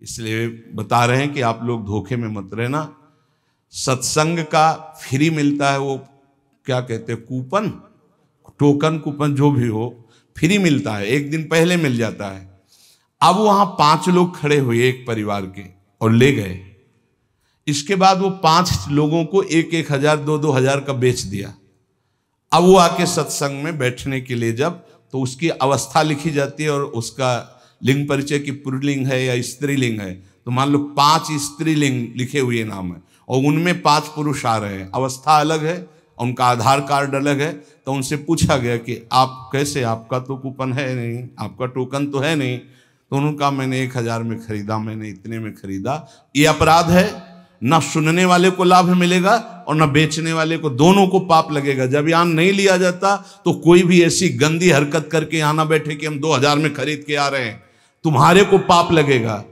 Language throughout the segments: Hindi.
इसलिए बता रहे हैं कि आप लोग धोखे में मत रहना। सत्संग का फ्री मिलता है, वो क्या कहते हैं, कूपन, टोकन, कूपन जो भी हो, फ्री मिलता है, एक दिन पहले मिल जाता है। अब वहां 5 लोग खड़े हुए एक परिवार के और ले गए। इसके बाद वो 5 लोगों को 1-1 हजार 2-2 हजार का बेच दिया। अब वो आके सत्संग में बैठने के लिए जब, तो उसकी अवस्था लिखी जाती है और उसका लिंग परिचय की पुल्लिंग है या स्त्रीलिंग है, तो मान लो 5 स्त्रीलिंग लिखे हुए नाम है और उनमें 5 पुरुष आ रहे हैं, अवस्था अलग है, उनका आधार कार्ड अलग है। तो उनसे पूछा गया कि आप कैसे, आपका तो कूपन है नहीं, आपका टोकन तो है नहीं। तो उन्होंने कहा मैंने 1 हजार में खरीदा, मैंने इतने में खरीदा। ये अपराध है, ना सुनने वाले को लाभ मिलेगा और ना बेचने वाले को, दोनों को पाप लगेगा। जब यहाँ नहीं लिया जाता तो कोई भी ऐसी गंदी हरकत करके यहाँ ना बैठे कि हम 2 हजार में खरीद के आ रहे हैं, तुम्हारे को पाप लगेगा।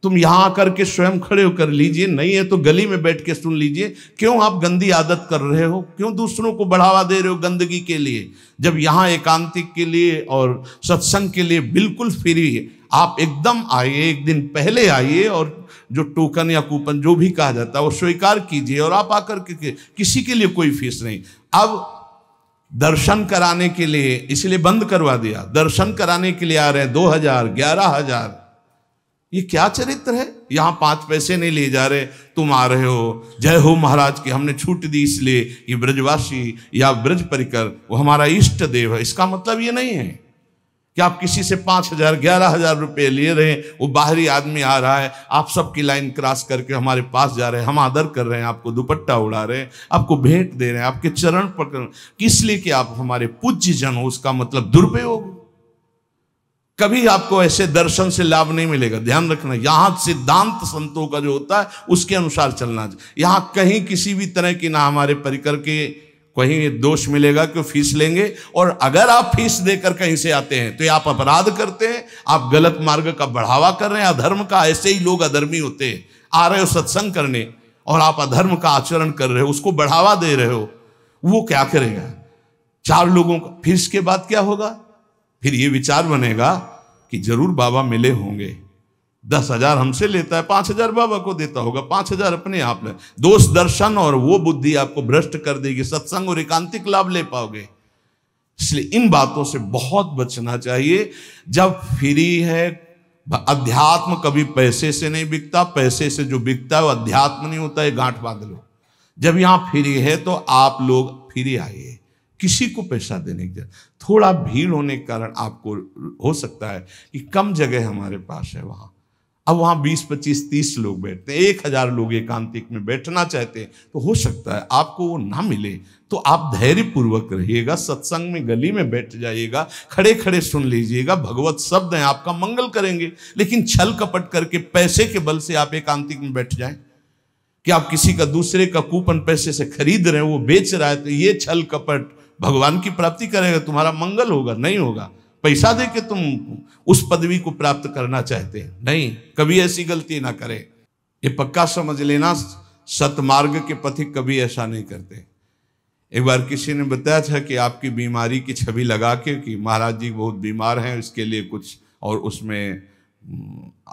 तुम यहाँ आकर के स्वयं खड़े होकर लीजिए, नहीं है तो गली में बैठ के सुन लीजिए। क्यों आप गंदी आदत कर रहे हो, क्यों दूसरों को बढ़ावा दे रहे हो गंदगी के लिए, जब यहाँ एकांतिक के लिए और सत्संग के लिए बिल्कुल फ्री है। आप एकदम आइए, एक दिन पहले आइए और जो टोकन या कूपन जो भी कहा जाता है वो स्वीकार कीजिए और आप आकर के, किसी के लिए कोई फीस नहीं। अब दर्शन कराने के लिए इसलिए बंद करवा दिया, दर्शन कराने के लिए आ रहे हैं 2 हजार 11 हजार। ये क्या चरित्र है, यहां 5 पैसे नहीं ले जा रहे, तुम आ रहे हो जय हो महाराज की हमने छूट दी इसलिए, ये ब्रजवासी या ब्रज परिकर वो हमारा इष्ट देव है। इसका मतलब ये नहीं है कि आप किसी से 5 हजार 11 हजार रुपये ले रहे हैं, वो बाहरी आदमी आ रहा है, आप सबकी लाइन क्रॉस करके हमारे पास जा रहे हैं, हम आदर कर रहे हैं, आपको दुपट्टा उड़ा रहे हैं, आपको भेंट दे रहे हैं, आपके चरण पकड़, किस लिए कि आप हमारे पूज्य जन हो। उसका मतलब दुरुपयोग। कभी आपको ऐसे दर्शन से लाभ नहीं मिलेगा, ध्यान रखना। यहां सिद्धांत संतों का जो होता है उसके अनुसार चलना चाहिए। यहां कहीं किसी भी तरह की ना हमारे परिकर के कहीं दोष मिलेगा कि फीस लेंगे, और अगर आप फीस देकर कहीं से आते हैं तो आप अपराध करते हैं, आप गलत मार्ग का बढ़ावा कर रहे हैं, अधर्म का। ऐसे ही लोग अधर्मी होते हैं, आ रहे हो सत्संग करने और आप अधर्म का आचरण कर रहे हो, उसको बढ़ावा दे रहे हो, वो क्या करेगा 4 लोगों का। फिर इसके बाद क्या होगा, फिर ये विचार बनेगा कि जरूर बाबा मिले होंगे, 10 हजार हमसे लेता है, 5 हजार बाबा को देता होगा, 5 हजार अपने आप ले। दोष दर्शन और वो बुद्धि आपको भ्रष्ट कर देगी, सत्संग और एकांतिक लाभ ले पाओगे। इसलिए इन बातों से बहुत बचना चाहिए। जब फ्री है, अध्यात्म कभी पैसे से नहीं बिकता, पैसे से जो बिकता है वो अध्यात्म नहीं होता है, गांठ बांध लो। जब यहां फ्री है तो आप लोग फ्री आइए, किसी को पैसा देने की। थोड़ा भीड़ होने के कारण आपको हो सकता है कि कम जगह हमारे पास है वहां, अब वहां 20, 25, 30 लोग बैठते हैं, 1 हजार लोग एकांतिक में बैठना चाहते हैं, तो हो सकता है आपको वो ना मिले। तो आप धैर्य पूर्वक रहिएगा, सत्संग में गली में बैठ जाइएगा, खड़े खड़े सुन लीजिएगा, भगवत शब्द हैं, आपका मंगल करेंगे। लेकिन छल कपट करके पैसे के बल से आप एकांतिक में बैठ जाएं कि आप किसी का दूसरे का कूपन पैसे से खरीद रहे हैं, वो बेच रहा है, तो ये छल कपट भगवान की प्राप्ति करेगा, तुम्हारा मंगल होगा? नहीं होगा। पैसा दे के तुम उस पदवी को प्राप्त करना चाहते हैं, नहीं, कभी ऐसी गलती ना करें। ये पक्का समझ लेना, सतमार्ग के पथिक कभी ऐसा नहीं करते। एक बार किसी ने बताया था कि आपकी बीमारी की छवि लगा के कि महाराज जी बहुत बीमार हैं, इसके लिए कुछ और उसमें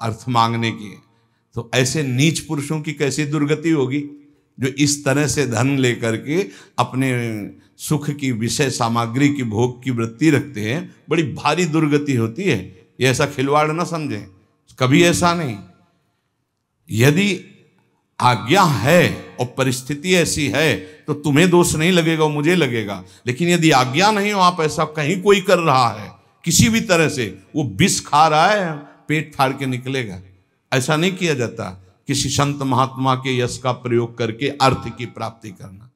अर्थ मांगने की, तो ऐसे नीच पुरुषों की कैसी दुर्गति होगी जो इस तरह से धन लेकर के अपने सुख की विषय सामग्री की भोग की वृत्ति रखते हैं। बड़ी भारी दुर्गति होती है, ये ऐसा खिलवाड़ ना समझें, कभी ऐसा नहीं। यदि आज्ञा है और परिस्थिति ऐसी है तो तुम्हें दोष नहीं लगेगा, मुझे लगेगा। लेकिन यदि आज्ञा नहीं हो, आप ऐसा कहीं कोई कर रहा है किसी भी तरह से, वो विष खा रहा है, पेट फाड़ के निकलेगा। ऐसा नहीं किया जाता। किसी संत महात्मा के यश का प्रयोग करके अर्थ की प्राप्ति करना।